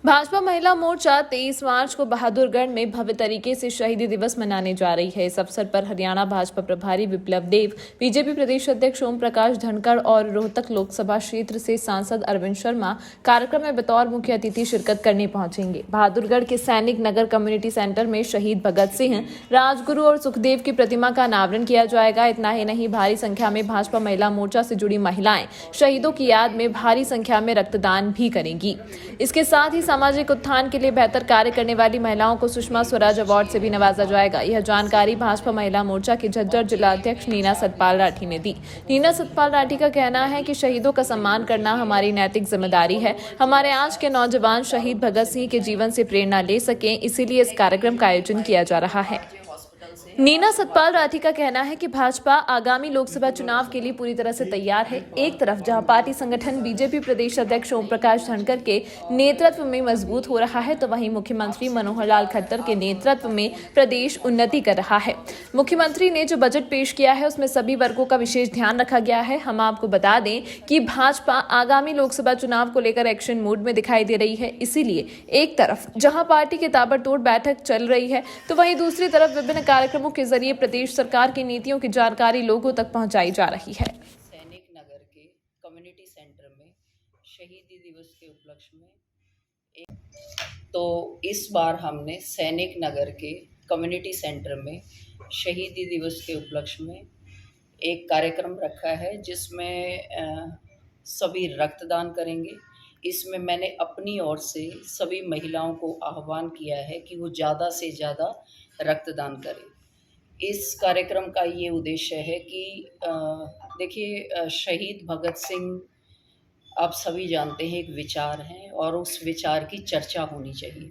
भाजपा महिला मोर्चा 23 मार्च को बहादुरगढ़ में भव्य तरीके से शहीदी दिवस मनाने जा रही है। इस अवसर पर हरियाणा भाजपा प्रभारी विप्लव देव, बीजेपी प्रदेश अध्यक्ष ओम प्रकाश धनखड़ और रोहतक लोकसभा क्षेत्र से सांसद अरविंद शर्मा कार्यक्रम में बतौर मुख्य अतिथि शिरकत करने पहुंचेंगे। बहादुरगढ़ के सैनिक नगर कम्युनिटी सेंटर में शहीद भगत सिंह, राजगुरु और सुखदेव की प्रतिमा का अनावरण किया जाएगा। इतना ही नहीं, भारी संख्या में भाजपा महिला मोर्चा से जुड़ी महिलाएं शहीदों की याद में भारी संख्या में रक्तदान भी करेंगी। इसके साथ ही सामाजिक उत्थान के लिए बेहतर कार्य करने वाली महिलाओं को सुषमा स्वराज अवार्ड से भी नवाजा जाएगा। यह जानकारी भाजपा महिला मोर्चा के झज्जर जिला अध्यक्ष नीना सतपाल राठी ने दी। नीना सतपाल राठी का कहना है कि शहीदों का सम्मान करना हमारी नैतिक जिम्मेदारी है। हमारे आज के नौजवान शहीद भगत सिंह के जीवन से प्रेरणा ले सकें, इसीलिए इस कार्यक्रम का आयोजन किया जा रहा है। नीना सतपाल राठी का कहना है कि भाजपा आगामी लोकसभा चुनाव के लिए पूरी तरह से तैयार है। एक तरफ जहां पार्टी संगठन बीजेपी प्रदेश अध्यक्ष ओम प्रकाश धनखड़ के नेतृत्व में मजबूत हो रहा है, तो वहीं मुख्यमंत्री मनोहर लाल खट्टर के नेतृत्व में प्रदेश उन्नति कर रहा है। मुख्यमंत्री ने जो बजट पेश किया है उसमें सभी वर्गों का विशेष ध्यान रखा गया है। हम आपको बता दें कि भाजपा आगामी लोकसभा चुनाव को लेकर एक्शन मोड में दिखाई दे रही है। इसीलिए एक तरफ जहां पार्टी की ताबड़तोड़ बैठक चल रही है, तो वहीं दूसरी तरफ विभिन्न कार्यक्रमों के जरिए प्रदेश सरकार की नीतियों की जानकारी लोगों तक पहुंचाई जा रही है। सैनिक नगर के कम्युनिटी सेंटर में शहीदी दिवस के उपलक्ष्य में इस बार हमने सैनिक नगर के कम्युनिटी सेंटर में शहीदी दिवस के उपलक्ष्य में एक कार्यक्रम रखा है, जिसमें सभी रक्तदान करेंगे। इसमें मैंने अपनी ओर से सभी महिलाओं को आह्वान किया है कि वो ज़्यादा से ज़्यादा रक्तदान करें। इस कार्यक्रम का ये उद्देश्य है कि देखिए, शहीद भगत सिंह आप सभी जानते हैं एक विचार हैं और उस विचार की चर्चा होनी चाहिए।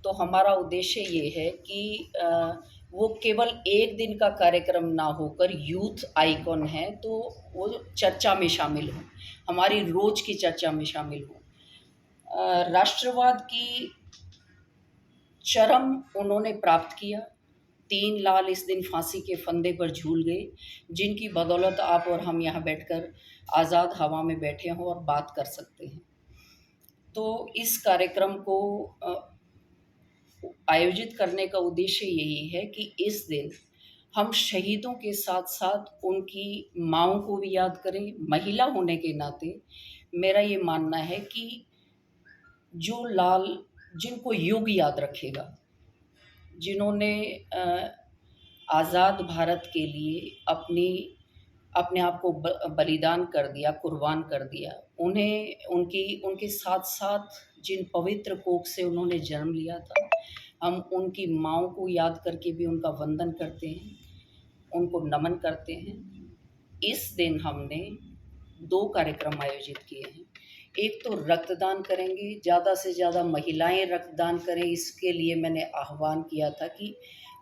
तो हमारा उद्देश्य ये है कि वो केवल एक दिन का कार्यक्रम ना होकर यूथ आइकॉन है, तो वो चर्चा में शामिल हो, हमारी रोज़ की चर्चा में शामिल हो। राष्ट्रवाद की चरम उन्होंने प्राप्त किया। 3 लाल इस दिन फांसी के फंदे पर झूल गए, जिनकी बदौलत आप और हम यहाँ बैठकर आज़ाद हवा में बैठे हों और बात कर सकते हैं। तो इस कार्यक्रम को आयोजित करने का उद्देश्य यही है कि इस दिन हम शहीदों के साथ साथ उनकी माँओं को भी याद करें। महिला होने के नाते मेरा ये मानना है कि जो लाल, जिनको युग याद रखेगा, जिन्होंने आज़ाद भारत के लिए अपने आप को बलिदान कर दिया, कुर्बान कर दिया, उनके साथ-साथ जिन पवित्र कोख से उन्होंने जन्म लिया था, हम उनकी माँओं को याद करके भी उनका वंदन करते हैं, उनको नमन करते हैं। इस दिन हमने 2 कार्यक्रम आयोजित किए हैं। एक तो रक्तदान करेंगे, ज़्यादा से ज़्यादा महिलाएं रक्तदान करें। इसके लिए मैंने आह्वान किया था कि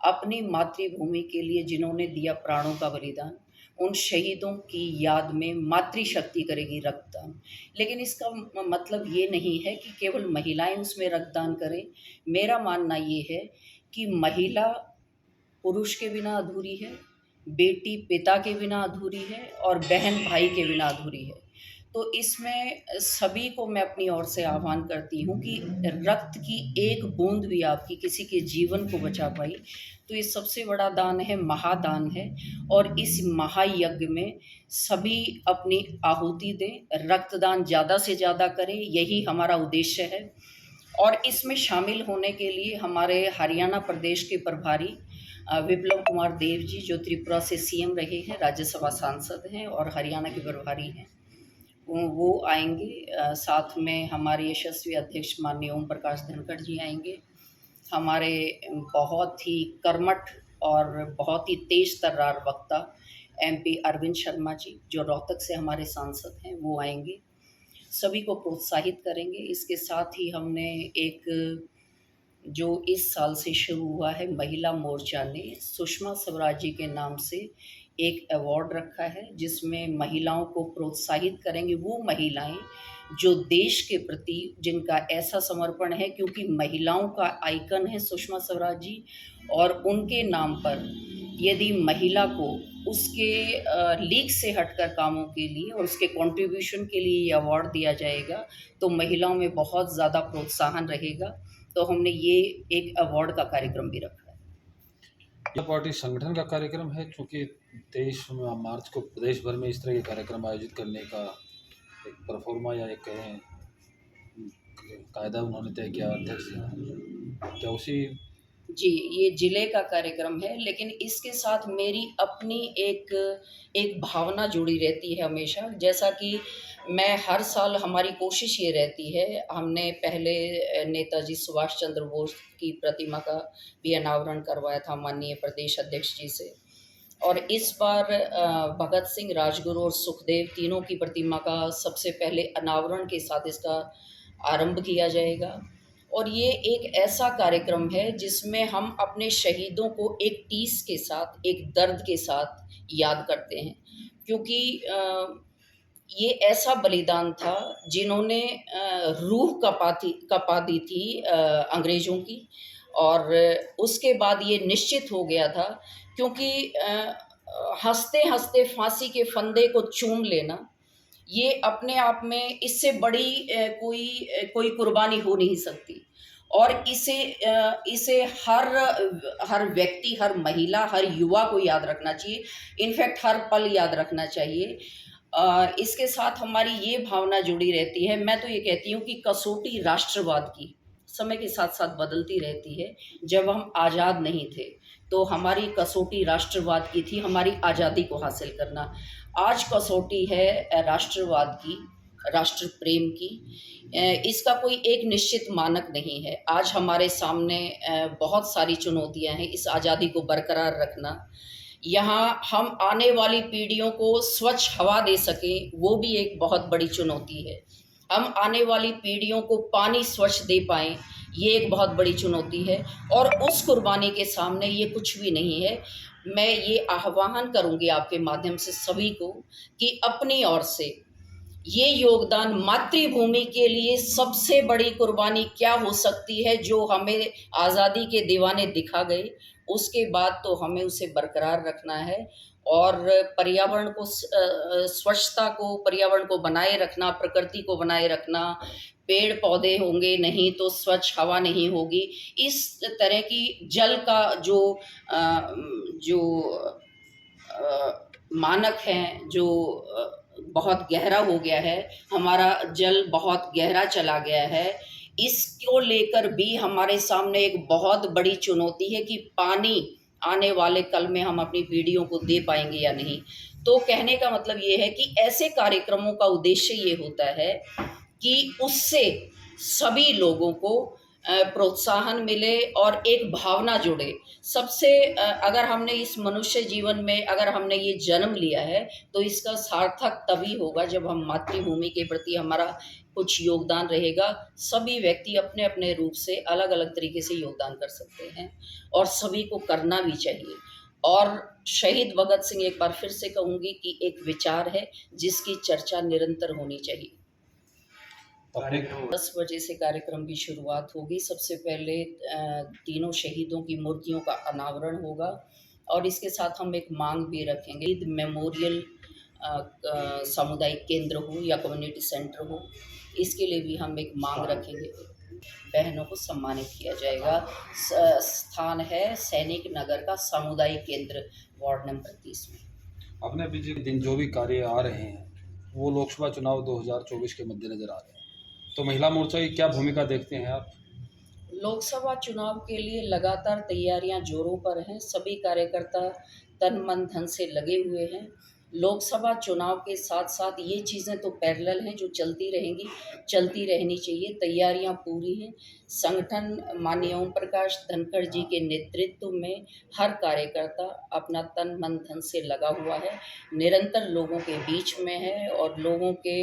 अपनी मातृभूमि के लिए जिन्होंने दिया प्राणों का बलिदान, उन शहीदों की याद में मातृशक्ति करेगी रक्तदान। लेकिन इसका मतलब ये नहीं है कि केवल महिलाएं उसमें रक्तदान करें। मेरा मानना ये है कि महिला पुरुष के बिना अधूरी है, बेटी पिता के बिना अधूरी है और बहन भाई के बिना अधूरी है। तो इसमें सभी को मैं अपनी ओर से आह्वान करती हूँ कि रक्त की एक बूंद भी आपकी किसी के जीवन को बचा पाई, तो ये सबसे बड़ा दान है, महादान है। और इस महायज्ञ में सभी अपनी आहुति दें, रक्तदान ज़्यादा से ज़्यादा करें, यही हमारा उद्देश्य है। और इसमें शामिल होने के लिए हमारे हरियाणा प्रदेश के प्रभारी विप्लव कुमार देव जी, जो त्रिपुरा से सीएम रहे हैं, राज्यसभा सांसद हैं और हरियाणा के प्रभारी हैं, वो आएंगे। साथ में हमारे यशस्वी अध्यक्ष माननीय ओम प्रकाश धनखड़ जी आएंगे। हमारे बहुत ही कर्मठ और बहुत ही तेज तर्रार वक्ता एमपी अरविंद शर्मा जी, जो रोहतक से हमारे सांसद हैं, वो आएंगे। सभी को प्रोत्साहित करेंगे। इसके साथ ही हमने एक, जो इस साल से शुरू हुआ है, महिला मोर्चा ने सुषमा स्वराज जी के नाम से एक अवार्ड रखा है, जिसमें महिलाओं को प्रोत्साहित करेंगे वो महिलाएं जो देश के प्रति जिनका ऐसा समर्पण है, क्योंकि महिलाओं का आइकन है सुषमा स्वराज जी, और उनके नाम पर यदि महिला को उसके लीग से हटकर कामों के लिए और उसके कंट्रीब्यूशन के लिए ये अवार्ड दिया जाएगा तो महिलाओं में बहुत ज़्यादा प्रोत्साहन रहेगा। तो हमने ये एक अवार्ड का कार्यक्रम भी रखा है। यह पार्टी संगठन का कार्यक्रम है, चूँकि 23 मार्च को प्रदेश भर में इस तरह के कार्यक्रम आयोजित करने का एक प्रोफार्मा या एक कहें कायदा उन्होंने तय किया अध्यक्ष जी, क्या उसी जी, ये ज़िले का कार्यक्रम है, लेकिन इसके साथ मेरी अपनी एक भावना जुड़ी रहती है हमेशा। जैसा कि मैं हर साल हमारी कोशिश ये रहती है, हमने पहले नेताजी सुभाष चंद्र बोस की प्रतिमा का भी अनावरण करवाया था माननीय प्रदेश अध्यक्ष जी से। और इस बार भगत सिंह, राजगुरु और सुखदेव तीनों की प्रतिमा का सबसे पहले अनावरण के साथ इसका आरंभ किया जाएगा। और ये एक ऐसा कार्यक्रम है जिसमें हम अपने शहीदों को एक टीस के साथ, एक दर्द के साथ याद करते हैं, क्योंकि ये ऐसा बलिदान था जिन्होंने रूह कपा दी थी अंग्रेज़ों की। और उसके बाद ये निश्चित हो गया था, क्योंकि हँसते-हँसते फांसी के फंदे को चूम लेना, ये अपने आप में इससे बड़ी कोई कुर्बानी हो नहीं सकती। और इसे हर व्यक्ति, हर महिला, हर युवा को याद रखना चाहिए, इनफैक्ट हर पल याद रखना चाहिए। इसके साथ हमारी ये भावना जुड़ी रहती है। मैं तो ये कहती हूँ कि कसौटी राष्ट्रवाद की समय के साथ-साथ बदलती रहती है। जब हम आज़ाद नहीं थे, तो हमारी कसौटी राष्ट्रवाद की थी, हमारी आज़ादी को हासिल करना। आज कसौटी है राष्ट्रवाद की, राष्ट्र प्रेम की। इसका कोई एक निश्चित मानक नहीं है। आज हमारे सामने बहुत सारी चुनौतियाँ हैं इस आज़ादी को बरकरार रखना। यहाँ हम आने वाली पीढ़ियों को स्वच्छ हवा दे सकें, वो भी एक बहुत बड़ी चुनौती है। हम आने वाली पीढ़ियों को पानी स्वच्छ दे पाएँ, ये एक बहुत बड़ी चुनौती है। और उस कुर्बानी के सामने ये कुछ भी नहीं है। मैं ये आह्वान करूँगी आपके माध्यम से सभी को कि अपनी ओर से ये योगदान, मातृभूमि के लिए सबसे बड़ी कुर्बानी क्या हो सकती है जो हमें आज़ादी के दीवाने दिखा गए, उसके बाद तो हमें उसे बरकरार रखना है। और पर्यावरण को स्वच्छता को, पर्यावरण को बनाए रखना, प्रकृति को बनाए रखना, पेड़ पौधे होंगे नहीं तो स्वच्छ हवा नहीं होगी। इस तरह की जल का जो मानक हैं, जो बहुत गहरा हो गया है, हमारा जल बहुत गहरा चला गया है, इसको लेकर भी हमारे सामने एक बहुत बड़ी चुनौती है कि पानी आने वाले कल में हम अपनी पीढ़ियों को दे पाएंगे या नहीं। तो कहने का मतलब ये है कि ऐसे कार्यक्रमों का उद्देश्य ये होता है कि उससे सभी लोगों को प्रोत्साहन मिले और एक भावना जुड़े। अगर हमने इस मनुष्य जीवन में अगर हमने ये जन्म लिया है, तो इसका सार्थक तभी होगा जब हम मातृभूमि के प्रति हमारा कुछ योगदान रहेगा। सभी व्यक्ति अपने-अपने रूप से अलग-अलग तरीके से योगदान कर सकते हैं और सभी को करना भी चाहिए। और शहीद भगत सिंह, एक बार फिर से कहूँगी कि एक विचार है जिसकी चर्चा निरंतर होनी चाहिए। 10 बजे से कार्यक्रम की शुरुआत होगी। सबसे पहले तीनों शहीदों की मूर्तियों का अनावरण होगा और इसके साथ हम एक मांग भी रखेंगे, ईद मेमोरियल सामुदायिक केंद्र हो या कम्युनिटी सेंटर हो, इसके लिए भी हम एक मांग रखेंगे। बहनों को सम्मानित किया जाएगा। स्थान है सैनिक नगर का सामुदायिक केंद्र, वार्ड नंबर 30 में। अपने बीच दिन जो भी कार्य आ रहे हैं, वो लोकसभा चुनाव 2024 के मद्देनज़र आ रहे हैं, तो महिला मोर्चा की क्या भूमिका देखते हैं आप? लोकसभा चुनाव के लिए लगातार तैयारियां जोरों पर हैं। सभी कार्यकर्ता तन मन धन से लगे हुए हैं। लोकसभा चुनाव के साथ साथ ये चीज़ें तो पैरेलल हैं जो चलती रहेंगी, चलती रहनी चाहिए। तैयारियां पूरी हैं। संगठन माननीय ओम प्रकाश धनखड़ जी के नेतृत्व में हर कार्यकर्ता अपना तन मन धन से लगा हुआ है, निरंतर लोगों के बीच में है और लोगों के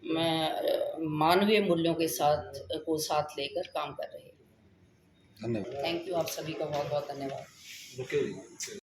मानवीय मूल्यों के साथ लेकर काम कर रहे हैं। धन्यवाद। थैंक यू, आप सभी का बहुत बहुत धन्यवाद।